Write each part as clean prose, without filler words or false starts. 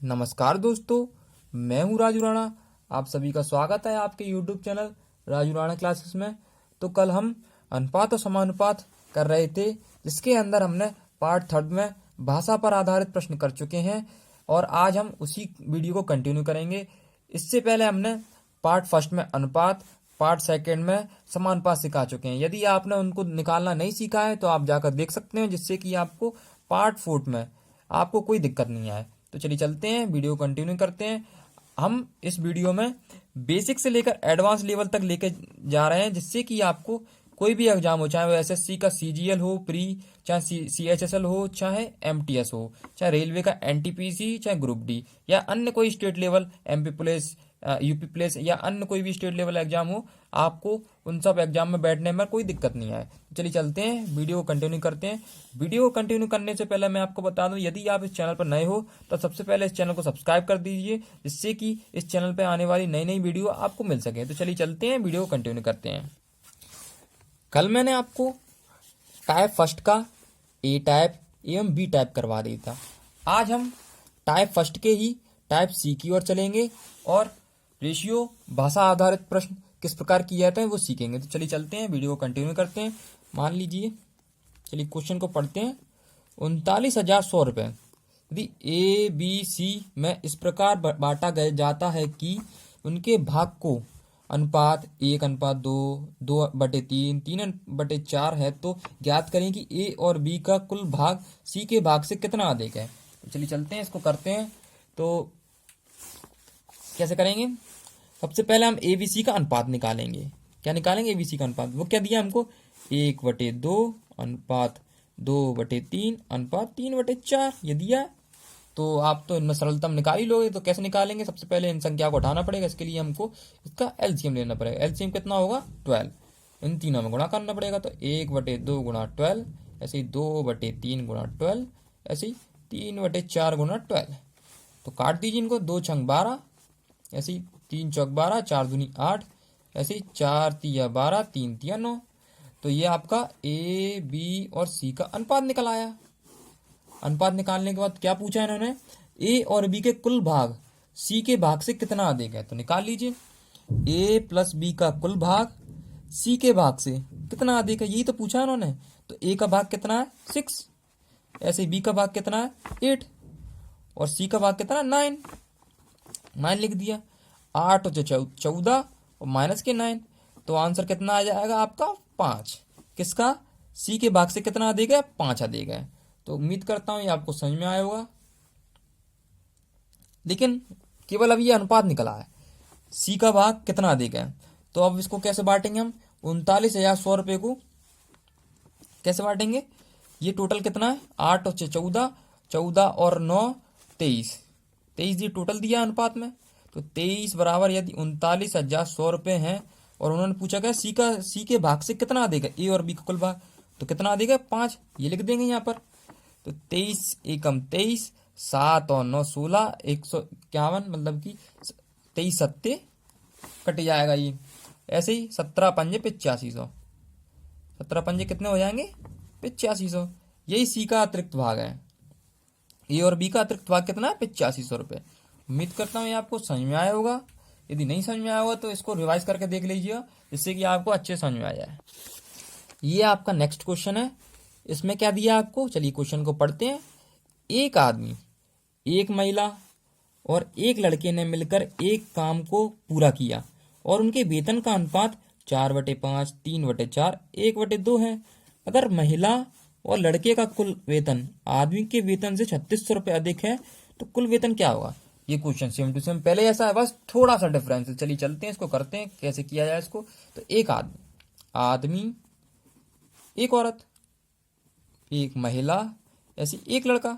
नमस्कार दोस्तों, मैं हूं राजू राणा। आप सभी का स्वागत है आपके YouTube channel Raju Rana classes में। तो कल हम अनुपात और समानुपात कर रहे थे, जिसके अंदर हमने पार्ट थर्ड में भाषा पर आधारित प्रश्न कर चुके हैं और आज हम उसी वीडियो को कंटिन्यू करेंगे। इससे पहले हमने पार्ट फर्स्ट में अनुपात, पार्ट सेकंड में समानुपात सिखा चुके हैं। यदि आपने उनको निकालना नहीं सीखा है तो आप जाकर देख सकते हैं, जिससे कि आपको पार्ट फोर्थ में आपको कोई दिक्कत नहीं आए। तो चलिए चलते हैं, वीडियो कंटिन्यू करते हैं। हम इस वीडियो में बेसिक से लेकर एडवांस लेवल तक लेके जा रहे हैं, जिससे कि आपको कोई भी एग्जाम हो, चाहे वो एसएससी का सीजीएल हो प्री, चाहे सीएचएसएल हो, चाहे एमटीएस हो, चाहे रेलवे का एनटीपीसी, चाहे ग्रुप डी, या अन्य कोई state level MP police, UP police, या अन्य कोई भी स्टेट लेवल एग्जाम हो, आपको उन सब एग्जाम में बैठने में कोई दिक्कत नहीं आए। चलिए चलते हैं, वीडियो को कंटिन्यू करते हैं। वीडियो को कंटिन्यू करने से पहले मैं आपको बता दूं, यदि आप इस चैनल पर नए हो तो सबसे पहले इस चैनल को सब्सक्राइब कर दीजिए, जिससे कि इस चैनल पर आने वाली नई नई वीडियो आपको मिल सके। तो चलिए चलते हैं, वीडियो को कंटिन्यू करते हैं। कल मैंने आपको टाइप फर्स्ट का ए टाइप एवं बी टाइप करवा दिया था। आज हम टाइप फर्स्ट के ही टाइप सी की ओर चलेंगे और रेशियो भाषा आधारित प्रश्न किस प्रकार किए जाते हैं वो सीखेंगे। तो चलिए चलते हैं, वीडियो को कंटिन्यू करते हैं। मान लीजिए, चलिए क्वेश्चन को पढ़ते हैं। 39,100 रुपये यदि ए बी सी में इस प्रकार बांटा जाता है कि उनके भाग को अनुपात 1:2, 2/3, 3/4 है, तो ज्ञात करें कि ए और बी का कुल भाग सी के भाग से कितना अधिक है। तो चलिए चलते हैं, इसको करते हैं। तो कैसे करेंगे? सबसे पहले हम एबीसी का अनुपात निकालेंगे। क्या निकालेंगे? एबीसी का अनुपात। वो क्या दिया हमको? 1/2 अनुपात 2/3 अनुपात 3/4 ये दिया। तो आप तो इनमें सरलतम निकाल ही लोगे। तो कैसे निकालेंगे? सबसे पहले इन संख्या को उठाना पड़ेगा। इसके लिए हमको इसका एलसीएम लेना पड़ेगा। एलसीएम कितना होगा? 12। इन तीनों में गुणा करना पड़ेगा। तो 1/2 गुणा 12, ऐसे ही 2/3 गुणा 12, ऐसे ही 3/4 गुणा 12। तो काट दीजिए इनको। 2 छंग 12, ऐसे ही 3 चौक 12, 4 दूनी 8, ऐसे ही 4 तिया 12, 3 तिया 9। तो ये आपका ए बी और सी का अनुपात निकल आया। अनुपात निकालने के बाद क्या पूछा इन्होंने? ए और बी के कुल भाग सी के भाग से कितना अधिक है। तो निकाल लीजिए, ए प्लस बी का कुल भाग सी के भाग से कितना अधिक है, यही तो पूछा इन्होंने। तो ए का भाग कितना है? 6, ऐसे बी का भाग कितना है? 8, और सी का भाग कितना है? 9 लिख दिया। 8 और 14 और माइनस के 9, तो आंसर कितना आ जाएगा आपका? 5। किसका? सी के भाग से कितना अधिक है? 5 अधिक है। तो उम्मीद करता हूं ये आपको समझ में आया होगा। लेकिन केवल अभी ये अनुपात निकला है, सी का भाग कितना अधिक है। तो अब इसको कैसे बांटेंगे हम? 39,100 रुपये को कैसे बांटेंगे? ये टोटल कितना है? 8 और 14, 14 और 9 23, 23 ये टोटल दिया अनुपात में। तो 23 बराबर यदि 39,100 रुपये हैं और उन्होंने पूछा क्या? सी के भाग से कितना अधिक है, ए और बी का कुल भाग। तो कितना अधिक है? 5। ये लिख देंगे यहाँ पर। तो 23 एकम 23, 7 और 9 16, 151, मतलब कि 23 सत्ते कट जाएगा ये। ऐसे ही 17 पंजे 8500, 17 पंजे कितने हो जाएंगे? 8500। यही सी का अतिरिक्त भाग है। ए और बी का अतिरिक्त भाग कितना है? 8500 रुपये। उम्मीद करता हूँ ये आपको समझ में आया होगा। यदि नहीं समझ में आया होगा तो इसको रिवाइज करके देख लीजिए, जिससे कि आपको अच्छे समझ में आ जाए। ये आपका नेक्स्ट क्वेश्चन है। इसमें क्या दिया आपको? चलिए क्वेश्चन को पढ़ते हैं। एक आदमी, एक महिला और एक लड़के ने मिलकर एक काम को पूरा किया और उनके वेतन का अनुपात 4/5, 3/4, 1/2 है। अगर महिला और लड़के का कुल वेतन आदमी के वेतन से 3600 रुपये अधिक है, तो कुल वेतन क्या होगा? ये क्वेश्चन सेम टू सेम पहले ऐसा है, बस थोड़ा सा डिफरेंस है। चलिए चलते हैं, इसको करते हैं कैसे किया जाए इसको। तो एक आदमी, एक औरत, एक महिला, ऐसी एक लड़का,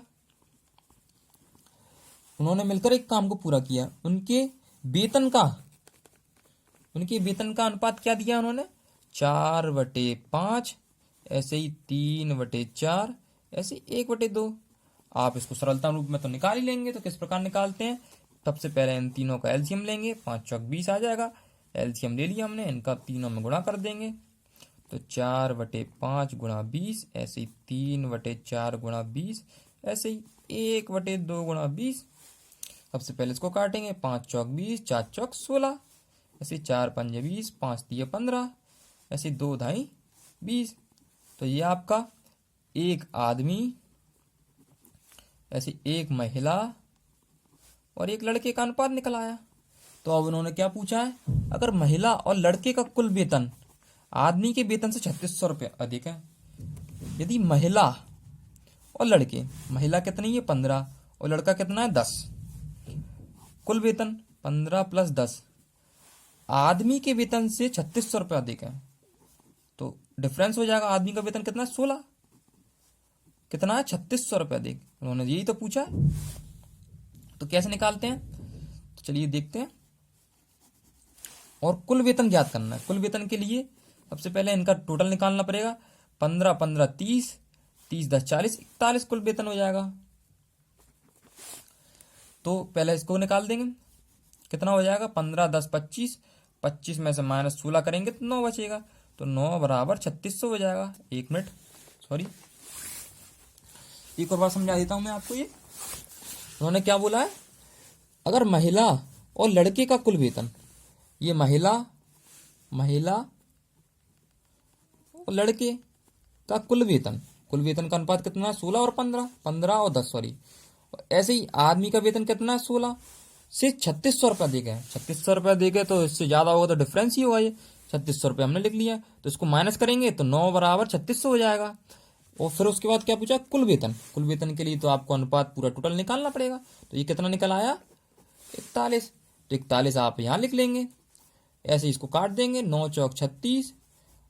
उन्होंने मिलकर एक काम को पूरा किया। उनके वेतन का अनुपात क्या दिया उन्होंने? 4/5, ऐसे ही 3/4, ऐसे 1/2। आप इसको सरलता रूप में तो निकाल ही लेंगे। तो किस प्रकार निकालते हैं? सबसे पहले इन तीनों का एलसीएम लेंगे। 5 चौक 20 आ जाएगा। एलसीएम ले लिया हमने, इनका तीनों में गुणा कर देंगे। तो 4/5 गुणा 20, ऐसे ही 3/4 गुणा 20, ऐसे ही 1/2 गुणा 20। सबसे पहले इसको काटेंगे, 5 चौक 20, 4 चौक 16, ऐसे 4 पंजे 20, 5 दिए 15, ऐसे 2 धाई 20। तो ये आपका एक आदमी, ऐसे एक महिला और एक लड़के का अनुपात निकल आया। तो अब उन्होंने क्या पूछा है, अगर महिला और लड़के का कुल वेतन आदमी के वेतन से 3600 रुपये अधिक है, यदि महिला और लड़के, महिला कितनी है 15 और लड़का कितना है 10, कुल वेतन 15 + 10 आदमी के वेतन से 3600 रुपये अधिक है, तो डिफरेंस हो जाएगा। आदमी का वेतन कितना है 16, कितना है 3600 रुपये अधिक। उन्होंने यही तो पूछा है, तो कैसे निकालते हैं, तो चलिए देखते हैं। और कुल वेतन ज्ञात करना है। कुल वेतन के लिए सबसे पहले इनका टोटल निकालना पड़ेगा। 15 15 30, 30 10 40, 41 कुल वेतन हो जाएगा। तो पहले इसको निकाल देंगे, कितना हो जाएगा 15 10 25, 25 में से -16 करेंगे तो 9 बचेगा, तो 9 बराबर 3600 हो जाएगा। एक मिनट, सॉरी, एक और बार समझा देता हूं मैं आपको। ये उन्होंने क्या बोला है, अगर महिला और लड़के का कुल वेतन, ये महिला और लड़के का कुल वेतन का अनुपात कितना है 16 और 15, 15 और 10 सॉरी। ऐसे ही आदमी का वेतन कितना है 16 से 3600 रुपये अधिक है। 3600 रुपये अधिक है तो इससे ज्यादा होगा तो डिफरेंस ही होगा। ये 3600 रुपये हमने लिख लिया, तो इसको माइनस करेंगे तो 9 बराबर 3600 हो जाएगा। और फिर उसके बाद क्या पूछा, कुल वेतन के लिए तो आपको अनुपात पूरा टोटल निकालना पड़ेगा। तो ये कितना निकल आया 41, तो 41 आप यहाँ लिख लेंगे। ऐसे इसको काट देंगे, 9 चौक 36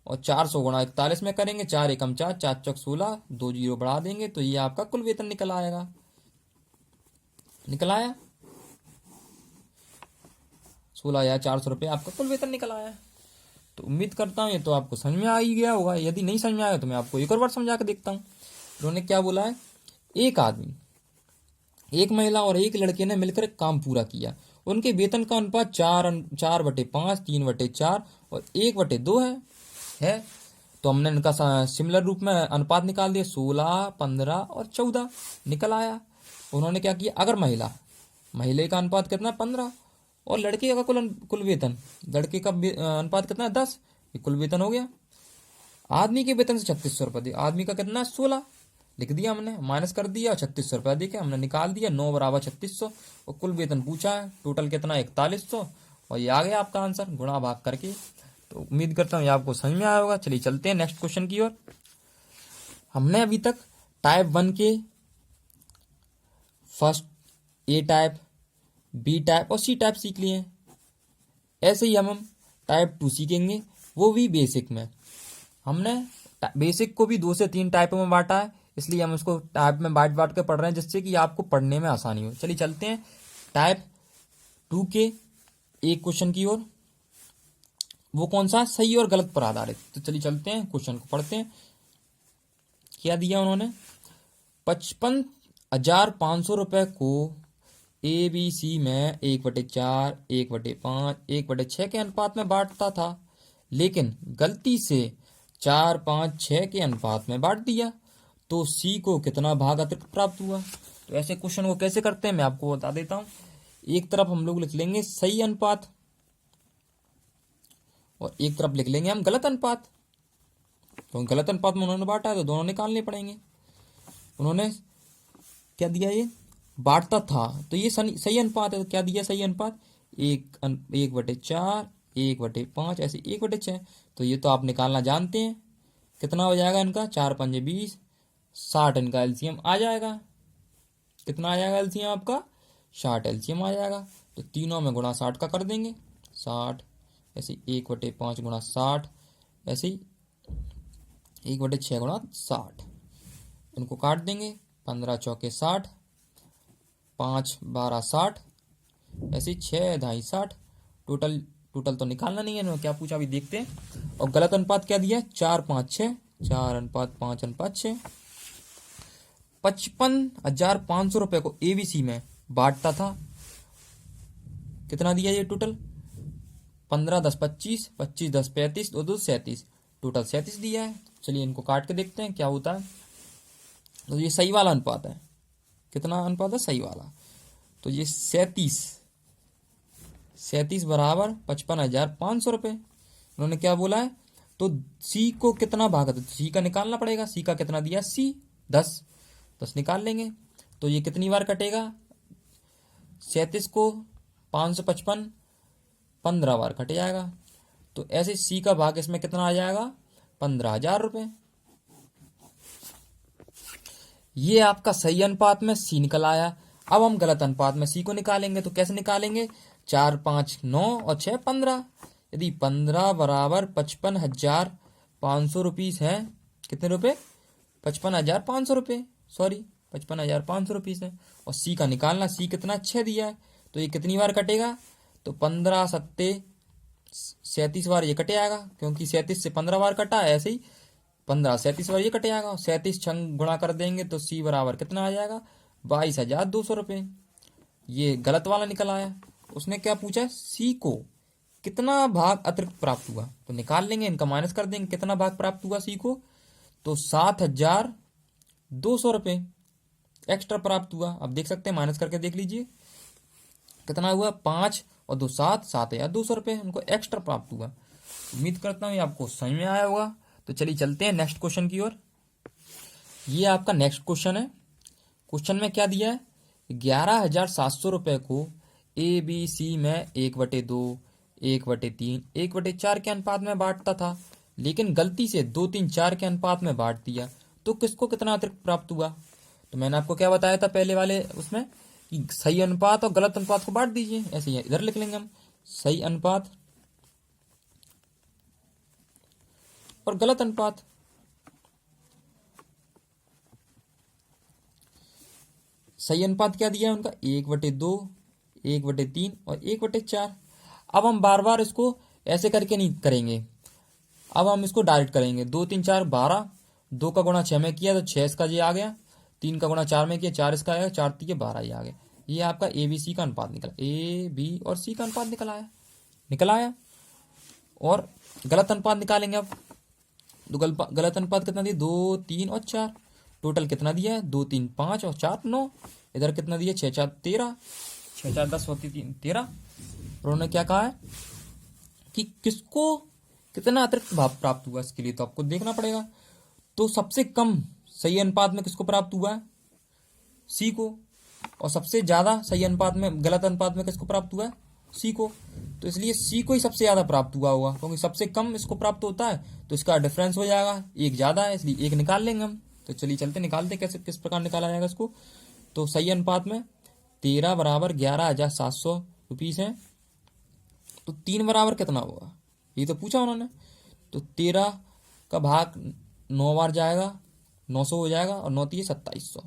और 400 गुणा 41 में करेंगे, 4 एकम 4, 4 चौक 16, 2 जीरो बढ़ा देंगे, तो ये आपका कुल वेतन निकल आएगा। निकल आया 16,400 रुपये आपका कुल वेतन निकल आया। तो उम्मीद करता हूँ ये तो आपको समझ में आ ही गया होगा। यदि नहीं समझ में आया तो मैं आपको एक और बार समझा के देखता हूँ। उन्होंने क्या बोला है, एक आदमी, एक महिला और एक लड़के ने मिलकर काम पूरा किया। उनके वेतन का अनुपात 4/5, 3/4 और 1/2 है। तो हमने इनका सिमिलर रूप में अनुपात निकाल दिया, 16, 15 और 14 निकल आया। उन्होंने क्या किया, अगर महिला का अनुपात कितना 15 और लड़के का कुल वेतन, लड़के का अनुपात कितना 10, ये कुल वेतन हो गया। आदमी के वेतन से 3600 रुपये, आदमी का कितना 16 लिख दिया हमने, माइनस कर दिया, 3600 रुपये अधिक है हमने निकाल दिया, 9 बराबर 3600। और कुल वेतन पूछा है टोटल कितना 4100, और ये आ गया आपका आंसर गुणा भाग करके। तो उम्मीद करता हूँ ये आपको समझ में आया होगा। चलिए चलते हैं नेक्स्ट क्वेश्चन की ओर। हमने अभी तक टाइप 1 के first A type, B type और सी टाइप सीख लिए हैं। ऐसे ही हम टाइप 2 सीखेंगे, वो भी बेसिक में। हमने बेसिक को भी 2 से 3 टाइपों में बांटा है, इसलिए हम इसको टाइप में बांट के पढ़ रहे हैं, जिससे कि आपको पढ़ने में आसानी हो। चलिए चलते हैं टाइप 2 के एक क्वेश्चन की ओर। वो कौन सा, सही और गलत पर आधारित। तो चलिए चलते हैं क्वेश्चन को पढ़ते हैं। क्या दिया उन्होंने, 55,500 रुपये को ABC में 1/4, 1/5, 1/6 के अनुपात में बांटता था, लेकिन गलती से 4, 5, 6 के अनुपात में बांट दिया, तो C को कितना भाग अतिरिक्त प्राप्त हुआ। तो ऐसे क्वेश्चन को कैसे करते हैं मैं आपको बता देता हूँ। एक तरफ हम लोग लिख लेंगे सही अनुपात और एक तरफ लिख लेंगे हम गलत अनुपात। तो गलत अनुपात में उन्होंने बांटा है तो दोनों निकालने पड़ेंगे। उन्होंने क्या दिया, ये बांटता था, तो ये सही अनुपात है। तो क्या दिया सही अनुपात, 1/4, 1/5, ऐसे 1/6। तो ये तो आप निकालना जानते हैं। कितना हो जाएगा इनका, 4 पंजे 20, 60 इनका एलसीएम आ जाएगा। कितना आ जाएगा एलसीएम आपका, 60 एलसीएम आ जाएगा। तो तीनों में गुणा 60 का कर देंगे, 60, ऐसे 1/5 गुणा 60, ऐसे ही 1/6 गुणा 60। इनको काट देंगे, 15 चौके 60, 5 12 60, ऐसे 6 ढाई 60। टोटल तो निकालना नहीं है ना, क्या पूछा अभी देखते हैं। और गलत अनुपात क्या दिया, 4, 5, 6, 4:5:6। 55,500 रुपये को ABC में बांटता था, कितना दिया ये टोटल, 15 10 25, 25 10 35, 2 2 37, टोटल 37 दिया है। चलिए इनको काट के देखते हैं क्या होता है। तो ये सही वाला अनुपात है, कितना अनुपात है सही वाला। तो ये 37 बराबर 55,500 रुपये। उन्होंने क्या बोला है, तो सी को कितना भागा, तो सी का निकालना पड़ेगा। सी का कितना दिया, सी 10 निकाल लेंगे। तो ये कितनी बार कटेगा, 37 को 555 15 बार कट जाएगा। तो ऐसे सी का भाग इसमें कितना आ जाएगा, 15,000 रुपये। ये आपका सही अनुपात में सी निकल आया। अब हम गलत अनुपात में सी को निकालेंगे। तो कैसे निकालेंगे, 4 5 9 और 6 15। यदि 15 बराबर 55,500 रुपीस है, कितने रुपए, 55,500 रुपये, सॉरी 55,500 रुपीस है। और सी का निकालना, सी कितना, 6 दिया है। तो ये कितनी बार कटेगा, तो 15 सत्ते 37 बार ये कट जाएगा, क्योंकि 37 से 15 बार कटा है, ऐसे ही 15 37 बार ये कट जाएगा। 37 छंग गुणा कर देंगे तो सी बराबर कितना आ जाएगा, 22,200 रुपये। ये गलत वाला निकल आया। उसने क्या पूछा है, सी को कितना भाग अतिरिक्त प्राप्त हुआ, तो निकाल लेंगे, इनका माइनस कर देंगे। कितना भाग प्राप्त हुआ सी को, तो 7,200 रुपये एक्स्ट्रा प्राप्त हुआ। अब देख सकते हैं, माइनस करके देख लीजिए कितना हुआ, 5 और 2 7, 7,200 रुपये उनको एक्स्ट्रा प्राप्त हुआ। उम्मीद करता हूँ ये आपको समझ में आया होगा। तो चलिए चलते हैं नेक्स्ट क्वेश्चन की ओर। ये आपका नेक्स्ट क्वेश्चन है। क्वेश्चन में क्या दिया है, 11,700 रुपये को ए बी सी में 1/2, 1/3, 1/4 के अनुपात में बांटता था, लेकिन गलती से 2 3 4 के अनुपात में बांट दिया, तो किसको कितना अतिरिक्त प्राप्त हुआ। तो मैंने आपको क्या बताया था पहले वाले उसमें, कि सही अनुपात और गलत अनुपात को बांट दीजिए। ऐसे ही इधर लिख लेंगे हम, सही अनुपात और गलत अनुपात। सही अनुपात क्या दिया है उनका, 1/2, 1/3 और 1/4। अब हम बार बार इसको ऐसे करके नहीं करेंगे, अब हम इसको डायरेक्ट करेंगे। 2 3 4 12, 2 का गुणा 6 में किया तो 6 इसका ये आ गया, 3 का गुणा 4 में किया 4 इसका आया, 4 3 12 ये आ गया। ये आपका ए बी सी का अनुपात निकला, ए बी और सी का अनुपात निकल आया। और गलत अनुपात निकालेंगे अब। तो गलत अनुपात कितना दिया, 2 3 और 4। टोटल कितना दिया है, 2 3 5 और 4 9। इधर कितना दिया, 6 4 13, 6 4 10 होती 3 13। उन्होंने क्या कहा है कि किसको कितना अतिरिक्त भाग प्राप्त हुआ, इसके लिए तो आपको देखना पड़ेगा। तो सबसे कम सही अनुपात में किसको प्राप्त हुआ है, सी को। और सबसे ज्यादा सही अनुपात में, गलत अनुपात में किसको प्राप्त हुआ है, सी को। तो इसलिए सी को ही सबसे ज्यादा प्राप्त हुआ होगा, क्योंकि सबसे कम इसको प्राप्त होता है, तो इसका डिफरेंस हो जाएगा, एक ज्यादा है, इसलिए एक निकाल लेंगे हम। तो चलिए चलते निकालते कैसे, किस प्रकार निकाला जाएगा इसको। तो सही अनुपात में 13 बराबर 11,700 रुपीस है। तो 3 बराबर कितना होगा, ये तो पूछा उन्होंने। तो 13 का भाग 9 बार जाएगा, 900 हो जाएगा, और 9 3 2700,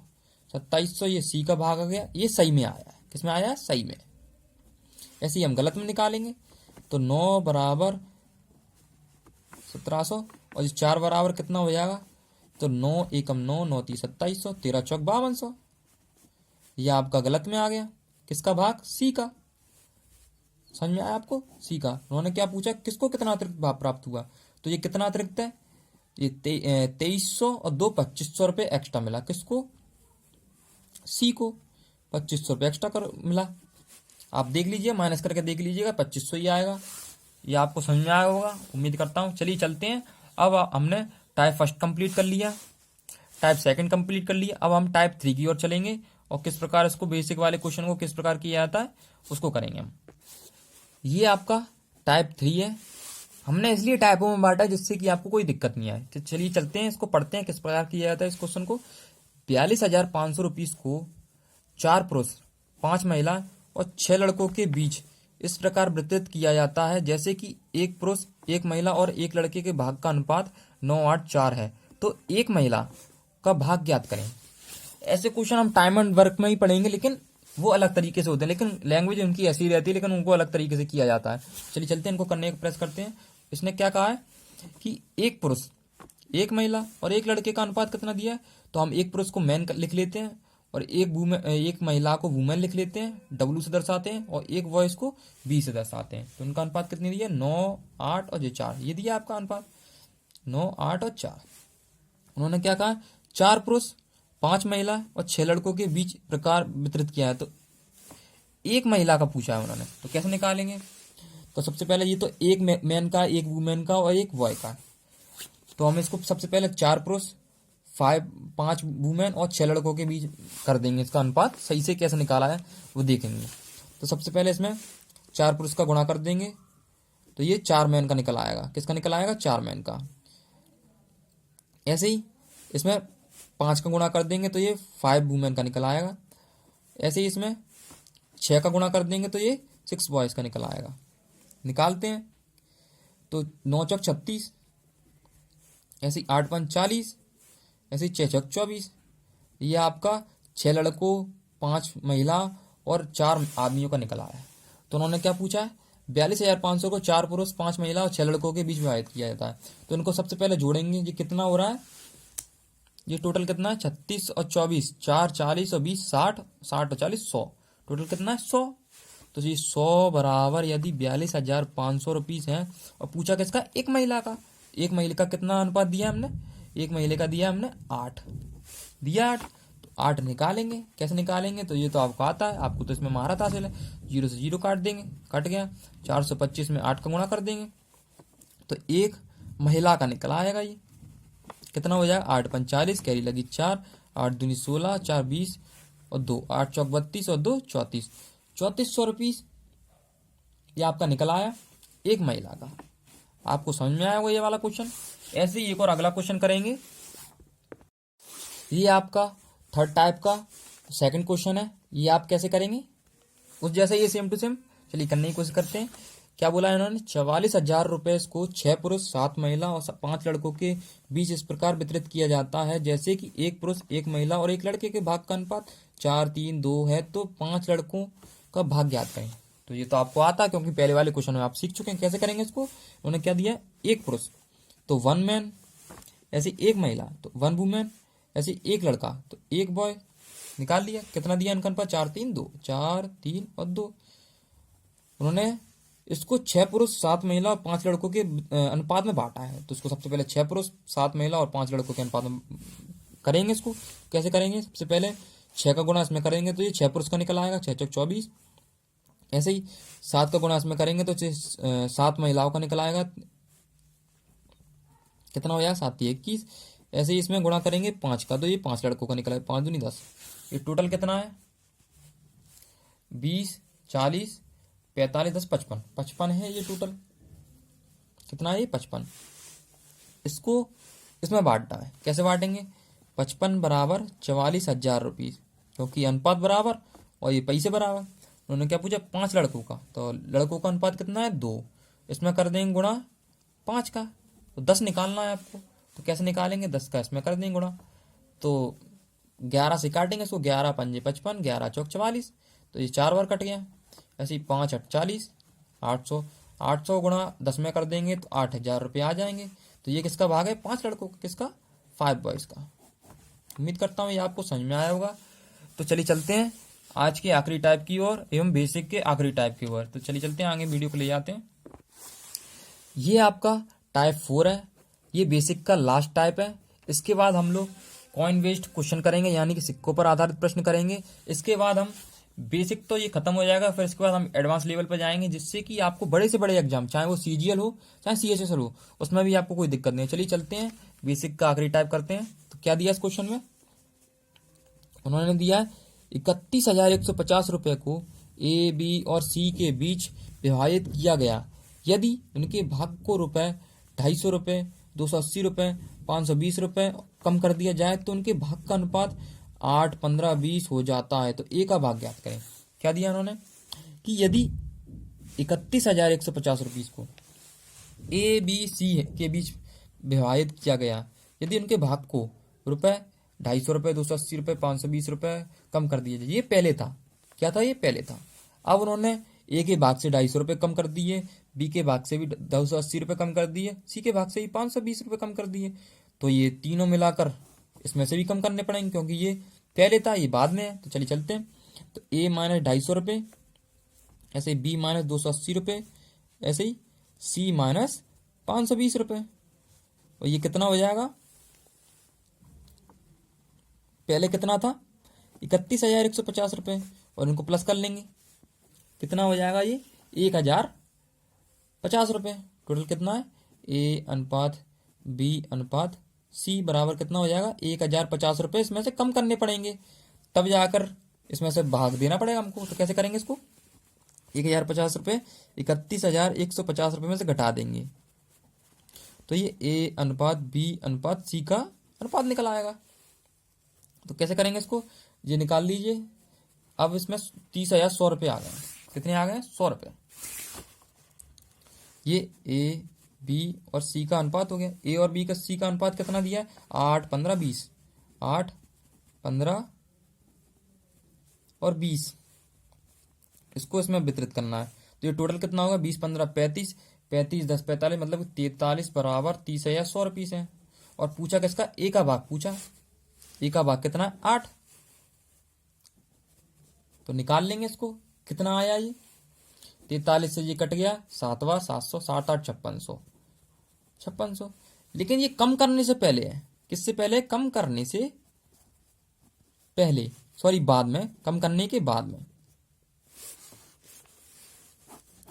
2700 ये सी का भाग आ गया। ये सही में आया है, किस में आया है, सही में। ऐसे ही हम गलत में निकालेंगे। तो 9 बराबर 1700, और 4 बराबर कितना हो जाएगा, तो 9 एकम 9, 9 3 2700, 13 चौक 5200। यह आपका गलत में आ गया, किसका भाग, सी का। समझ में आया आपको, सी का। उन्होंने क्या पूछा, किसको कितना अतिरिक्त भाग प्राप्त हुआ। तो ये कितना अतिरिक्त है, ये 2300 और 2 2500 रुपये एक्स्ट्रा मिला, किसको, सी को। 2500 रुपये एक्स्ट्रा कर मिला। आप देख लीजिए, माइनस करके देख लीजिएगा, 2500 ही आएगा। ये आपको समझ में आया होगा, उम्मीद करता हूँ। चलिए चलते हैं। अब हमने टाइप फर्स्ट कंप्लीट कर लिया, टाइप सेकंड कंप्लीट कर लिया। अब हम टाइप 3 की ओर चलेंगे, और किस प्रकार इसको, बेसिक वाले क्वेश्चन को किस प्रकार किया जाता है उसको करेंगे हम। ये आपका टाइप 3 है। हमने इसलिए टाइपों में बांटा जिससे कि आपको कोई दिक्कत नहीं आए। तो चलिए चलते हैं, इसको पढ़ते हैं किस प्रकार किया जाता है इस क्वेश्चन को। 42,500 रुपीस को 4 पुरुष, 5 महिला और 6 लड़कों के बीच इस प्रकार वितरित किया जाता है, जैसे कि 1 पुरुष, 1 महिला और 1 लड़के के भाग का अनुपात 9 8 4 है। तो 1 महिला का भाग ज्ञात करें। ऐसे क्वेश्चन हम टाइम एंड वर्क में ही पढ़ेंगे, लेकिन वो अलग तरीके से होते हैं, लेकिन लैंग्वेज उनकी ऐसी रहती है, लेकिन उनको अलग तरीके से किया जाता है। चलिए चलते हैं, इनको करने का प्रयास करते हैं। इसने क्या कहा है कि 1 पुरुष, 1 महिला और 1 लड़के का अनुपात कितना दिया है। तो हम 1 पुरुष को मैन लिख लेते हैं, और 1 महिला को वुमेन लिख लेते हैं, डब्ल्यू से दर्शाते हैं, और 1 वॉइस को बी से दर्शाते हैं। तो उनका अनुपात कितनी दिया, 9 8 और 4। ये दिया आपका अनुपात 9 8 और 4। उन्होंने क्या कहा, 4 पुरुष, 5 महिला और 6 लड़कों के बीच प्रकार वितरित किया है। तो एक महिला का पूछा है उन्होंने, तो कैसे निकालेंगे? तो सबसे पहले ये तो एक मैन का, एक वुमेन का और एक बॉय का, तो हम इसको सबसे पहले 4 पुरुष 5 वुमेन और 6 लड़कों के बीच कर देंगे। इसका अनुपात सही से कैसे निकाला है वो देखेंगे। तो सबसे पहले इसमें 4 पुरुष का गुणा कर देंगे, तो ये 4 मैन का निकल आएगा। किसका निकल आएगा? 4 मैन का। ऐसे ही इसमें 5 का गुणा कर देंगे तो ये 5 वुमेन का निकल आएगा। ऐसे ही इसमें 6 का गुणा कर देंगे तो ये 6 बॉयज़ का निकल आएगा। निकालते हैं तो 9 चौक 36, ऐसे ही 8 पंच 40, ऐसे ही 6 चौक 24। ये आपका 6 लड़कों 5 महिला और 4 आदमियों का निकल आया है। तो उन्होंने क्या पूछा है? 42,500 को 4 पुरुष 5 महिला और 6 लड़कों के बीच विभाजित किया जाता है। तो इनको सबसे पहले जोड़ेंगे। ये कितना हो रहा है? ये टोटल कितना है? 36 और 24, 4 40 और 20 60, 60 और 40 100, टोटल कितना है? 100। तो ये 100 बराबर यदि 42,500 रुपीज है, और पूछा किसका? एक महिला का। एक महिला का कितना अनुपात दिया हमने? एक महिला का दिया हमने 8 दिया। 8 तो 8 निकालेंगे। कैसे निकालेंगे? तो ये तो आपको आता है, आपको तो इसमें महारत हासिल है। 0 से 0 काट देंगे, कट गया। 425 में 8 का गुणा कर देंगे तो एक महिला का निकल आएगा। ये कितना हो जाएगा? 8 पंच 40, कैरी लगी 4, 8 दूनी 16, 4 20 और 2, 8 चौक 32 और 2 34, 3400 रुपीज ये आपका निकल आया एक महिला का। आपको समझ में आया होगा ये वाला क्वेश्चन। ऐसे ही एक और अगला क्वेश्चन करेंगे। ये आपका थर्ड टाइप का सेकंड क्वेश्चन है। ये आप कैसे करेंगे? उस जैसे ये सेम टू सेम। चलिए करने की कोशिश करते हैं। क्या बोला है इन्होंने? 44,000 रुपए को 6 पुरुष 7 महिला और 5 लड़कों के बीच इस प्रकार वितरित किया जाता है जैसे कि 1 पुरुष 1 महिला और 1 लड़के के भाग का अनुपात 4 3 2 है, तो 5 लड़कों का भाग ज्ञात करें। तो ये तो आपको आता है क्योंकि पहले वाले क्वेश्चन में आप सीख चुके हैं। कैसे करेंगे इसको? उन्होंने क्या दिया? 1 पुरुष तो 1 मैन, ऐसे 1 महिला तो 1 वुमेन, ऐसे 1 लड़का तो 1 बॉय। निकाल लिया। कितना दिया इनका अनुपात? 4 3 2, 4 3 और 2। उन्होंने इसको 6 पुरुष 7 महिला और 5 लड़कों के अनुपात में बांटा है। तो इसको सबसे पहले 6 पुरुष 7 महिला और 5 लड़कों के अनुपात में करेंगे। इसको कैसे करेंगे? सबसे पहले 6 का गुणा इसमें करेंगे तो ये 6 पुरुष का निकल आएगा, 6 चौक 24। ऐसे ही 7 का गुणा इसमें करेंगे तो 7 महिलाओं का निकल आएगा। कितना हो जाएगा? 7 21। ऐसे ही इसमें गुणा करेंगे 5 का तो ये 5 लड़कों का निकला है, 5 दूनी 10। ये टोटल कितना है? 20 40 45 10 55, 55 है ये टोटल। कितना है ये? 55। इसको इसमें बांटना है। कैसे बांटेंगे? 55 बराबर 44,000 रुपीज, क्योंकि अनुपात बराबर और ये पैसे बराबर। उन्होंने क्या पूछा? 5 लड़कों का, तो लड़कों का अनुपात कितना है? 2। इसमें कर देंगे गुणा 5 का, तो 10 निकालना है आपको। तो कैसे निकालेंगे? 10 का इसमें कर देंगे गुणा, तो 11 से काटेंगे इसको। 11 पंजे 55, 11 चौक 44, तो ये 4 बार कट गया। ऐसे ही 5 8 40, 800, 800 गुणा 10 में कर देंगे तो 8,000 रुपये आ जाएंगे। तो ये किसका भाग है? 5 लड़कों का। किसका? 5 बॉयज़ का। उम्मीद करता हूँ ये आपको समझ में आया होगा। तो चलिए चलते हैं आज के आखिरी टाइप की ओर एवं बेसिक के आखिरी टाइप की ओर। तो चलिए चलते हैं आगे, वीडियो को ले जाते हैं। ये आपका टाइप 4 है। ये बेसिक का लास्ट टाइप है। इसके बाद हम लोग कॉइन बेस्ड क्वेश्चन करेंगे, यानी कि सिक्कों पर आधारित प्रश्न करेंगे। इसके बाद हम बेसिक तो ये खत्म हो जाएगा, फिर इसके बाद हम एडवांस लेवल पर जाएंगे, जिससे कि आपको बड़े से बड़े एग्जाम, चाहे वो सीजीएल हो चाहे सीएचएसएल हो, उसमें भी आपको कोई दिक्कत नहीं है। चलिए चलते हैं, बेसिक का आखिरी टाइप करते हैं। तो क्या दिया इस क्वेश्चन में? उन्होंने दिया 31,150 रुपये को ए बी और सी के बीच विभाजित किया गया यदि उनके भाग को रुपए 250 रुपये 280 रुपये 520 रुपये कम कर दिया जाए तो उनके भाग का अनुपात 8 15 20 हो जाता है। तो ए का भाग ज्ञात करें। क्या दिया उन्होंने? कि यदि 31,150 रुपीज को ए बी सी के बीच विभाजित किया गया यदि उनके भाग को रुपए 250 रुपये 280 रुपये 520 रुपये कम कर दिए जाए। ये पहले था। क्या था? ये पहले था। अब उन्होंने ए के भाग से 250 रुपये कम कर दिए, बी के भाग से भी 280 रुपये कम कर दिए, सी के भाग से भी 520 रुपये कम कर दिए। तो ये तीनों मिलाकर इसमें से भी कम करने पड़ेंगे, क्योंकि ये पहले था, ये बाद में है। तो चलिए चलते हैं। तो ए माइनस 250 रुपये, ऐसे बी माइनस 280 रुपये, ऐसे ही सी माइनस 520 रुपये। और ये कितना हो जाएगा? पहले कितना था? 31,150 रुपये, और इनको प्लस कर लेंगे। कितना हो जाएगा ये 1050 रुपये। टोटल कितना है ए अनुपात बी अनुपात सी बराबर कितना हो जाएगा 1050 रुपये। इसमें से कम करने पड़ेंगे तब जाकर इसमें से भाग देना पड़ेगा हमको। तो कैसे करेंगे इसको 1050 रुपये 31,150 रुपये में से घटा देंगे तो ये ए अनुपात बी अनुपात सी का अनुपात निकल आएगा। तो कैसे करेंगे इसको, ये निकाल लीजिए। अब इसमें 30,100 रुपये आ गए। कितने आ गए 100 रुपये। ये ए बी और सी का अनुपात हो गया। ए और बी का सी का अनुपात कितना दिया है 8, 15, 20। 8, 15 और 20 इसको इसमें वितरित करना है। तो ये टोटल कितना होगा 20, 15, 35, 35, 10, 45 मतलब 43 बराबर 30,100 रुपये है। और पूछा किसका ए का भाग पूछा। ए का भाग कितना है 8। तो निकाल लेंगे इसको कितना आया ये 43 से ये कट गया 7वां 700 7, 8, 5600। लेकिन ये कम करने से पहले है। किससे पहले कम करने से पहले सॉरी बाद में कम करने के बाद में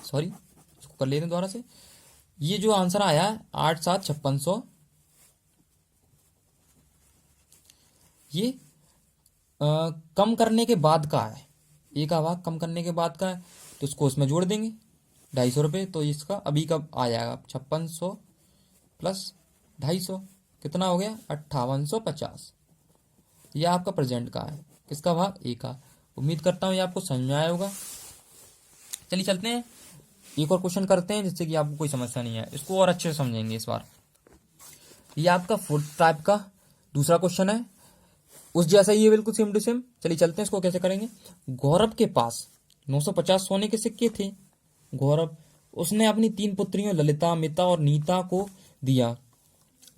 सॉरी इसको कर लेते हैं दोबारा से। ये जो आंसर आया है 8, 7, 5600 ये कम करने के बाद का है। ए का भाग कम करने के बाद का है तो इसको उसमें जोड़ देंगे 250 रुपये। तो इसका अभी का आ जाएगा 5600 प्लस 250 कितना हो गया 5850। ये आपका प्रेजेंट का है। किसका भाग ए का। उम्मीद करता हूँ ये आपको समझ में आया होगा। चलिए चलते हैं एक और क्वेश्चन करते हैं जिससे कि आपको कोई समस्या नहीं है। इसको और अच्छे से समझेंगे इस बार। ये आपका 4th टाइप का दूसरा क्वेश्चन है। उस जैसा ही है बिल्कुल सेम टू सेम। चलिए चलते हैं इसको कैसे करेंगे। गौरव के पास 950 सोने के सिक्के थे। गौरव उसने अपनी 3 पुत्रियों ललिता अमिता और नीता को दिया।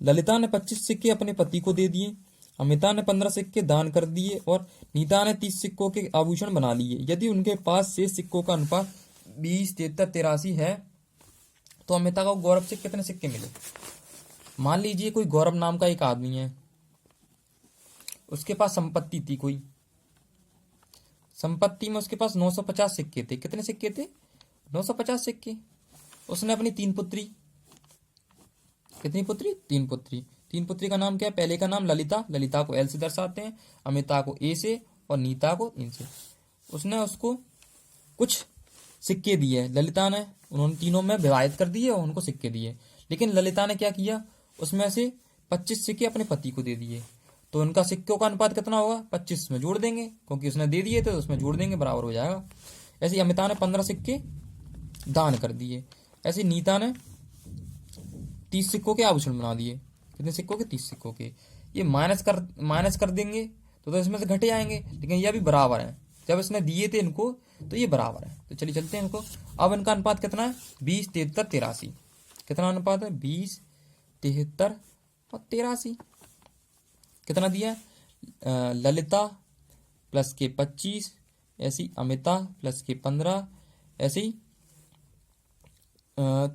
ललिता ने 25 सिक्के अपने पति को दे दिए। अमिता ने 15 सिक्के दान कर दिए और नीता ने 30 सिक्कों के आभूषण बना लिए। यदि उनके पास शेष सिक्कों का अनुपात 20, 73, 83 है तो अमिता को गौरव से कितने सिक्के मिले। मान लीजिए कोई गौरव नाम का एक आदमी है। उसके पास संपत्ति थी कोई। संपत्ति में उसके पास 950 सिक्के थे। कितने सिक्के थे 950 सिक्के। उसने अपनी 3 पुत्री कितनी पुत्री 3 पुत्री 3 पुत्री का नाम क्या है। पहले का नाम ललिता। ललिता को एल से दर्शाते हैं। अमिता को ए से और नीता को इन से। उसने उसको कुछ सिक्के दिए। ललिता ने उन्होंने तीनों में विभाजित कर दिए और उनको सिक्के दिए। लेकिन ललिता ने क्या किया उसमें से 25 सिक्के अपने पति को दे दिए। तो उनका सिक्कों का अनुपात कितना होगा 25 में जोड़ देंगे क्योंकि उसने दे दिए थे तो उसमें जोड़ देंगे बराबर हो जाएगा। ऐसे ही अमिता ने 15 सिक्के दान कर दिए। ऐसे नीता ने 30 सिक्कों के आभूषण बना दिए। कितने सिक्कों के 30 सिक्कों के। ये माइनस कर देंगे तो इसमें से घटे जाएंगे। लेकिन ये अभी बराबर है। जब इसने दिए थे इनको तो ये बराबर है। तो चलिए चलते हैं इनको। अब इनका अनुपात कितना है 20, 73, 83। कितना अनुपात है 20, 73 और 83। कितना दिया ललिता प्लस के 25 ऐसी अमिता प्लस के 15 ऐसे ही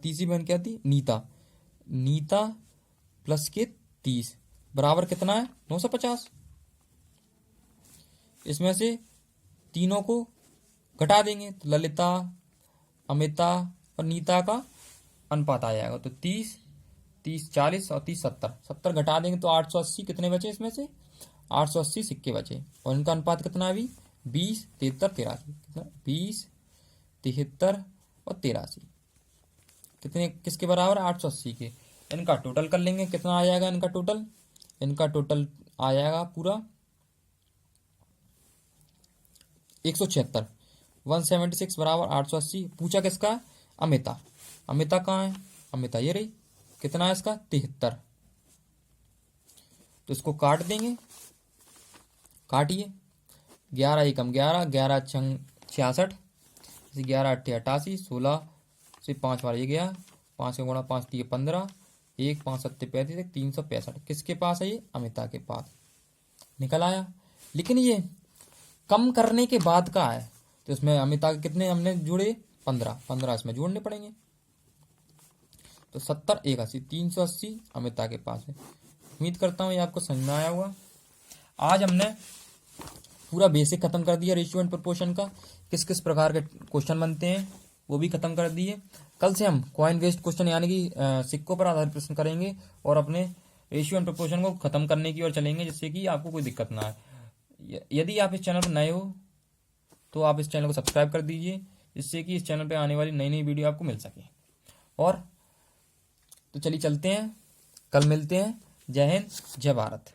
तीसरी बहन क्या थी नीता प्लस के 30 बराबर कितना है 950। इसमें से तीनों को घटा देंगे तो ललिता अमिता और नीता का अनुपात आ जाएगा। तो 30, 40 और 30, 70 घटा देंगे तो 880 कितने बचे। इसमें से 880 सिक्के बचे। और इनका अनुपात कितना अभी 20, 73, 83। कितना 20, 73 और 83 कितने किसके बराबर 880 के। इनका टोटल कर लेंगे कितना आ जाएगा। इनका टोटल आ जाएगा पूरा 176। 176 बराबर 880। पूछा किसका अमिता कहाँ है। अमिता ये रही। कितना है इसका 73। तो इसको काट देंगे। काटिए 11 एकम 11, 11 छंग 66, 11 अट्ठे 88, 16 से 5 बार ये गया 5 का गुणा 5 3 15, 1 5 7 35, 365। किसके पास है ये अमिता के पास निकल आया। लेकिन ये कम करने के बाद का है तो इसमें अमिता के कितने हमने जोड़े 15 इसमें जोड़ने पड़ेंगे। तो 70, 81, 380 अमिता के पास है। उम्मीद करता हूँ ये आपको समझ में आया होगा। आज हमने पूरा बेसिक खत्म कर दिया रेशियो एंड प्रोपोर्शन का। किस किस प्रकार के क्वेश्चन बनते हैं वो भी खत्म कर दिए। कल से हम कॉइन बेस्ड क्वेश्चन यानी कि सिक्कों पर आधारित प्रश्न करेंगे और अपने रेशियो एंड प्रोपोर्शन को खत्म करने की ओर चलेंगे, जिससे कि आपको कोई दिक्कत ना आए। यदि आप इस चैनल पर नए हो तो आप इस चैनल को सब्सक्राइब कर दीजिए, जिससे कि इस चैनल पर आने वाली नई नई वीडियो आपको मिल सके। और तो चलिए चलते हैं, कल मिलते हैं। जय हिंद, जय भारत।